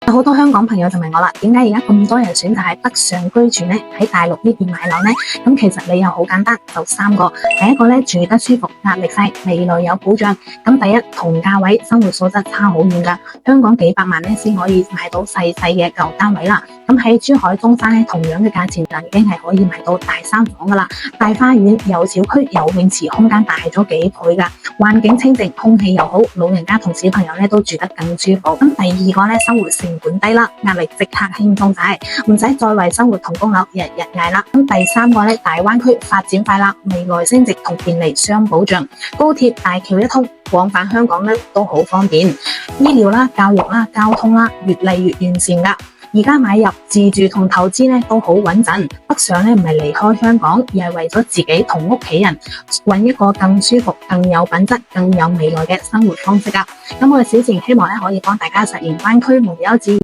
有好多香港朋友就問我啦，點解而家咁多人選擇喺北上居住呢？喺大陸呢邊買樓呢？咁其實理由好簡單，就三個。第一個呢，住得舒服，壓力細，未來有保障。咁第一，同價位生活素質差好遠噶，香港幾百萬呢先可以買到細細嘅舊單位啦。咁喺珠海中山呢，同樣嘅價錢就已經係可以買到大三房噶啦，大花園，有小區，有泳池，空間大咗幾倍噶，環境清靜，空氣又好，老人家同小朋友呢都住得更舒服。咁第二個呢，生活成本低啦，壓力即刻輕鬆晒，唔使再為生活同供樓日日捱啦。咁第三個呢，大灣區發展快啦，未來升值同便利雙保障，高鐵大橋一通，往返香港呢都好方便，醫療啦、教育啦、交通啦，越嚟越完善噶。而家買入自住同投資呢都好穩陣，北上呢唔係離開香港，而係為咗自己同屋企人搵一個更舒服、更有品質、更有未來嘅生活方式啊！咁我哋小倩希望呢可以幫大家實現灣區無憂置。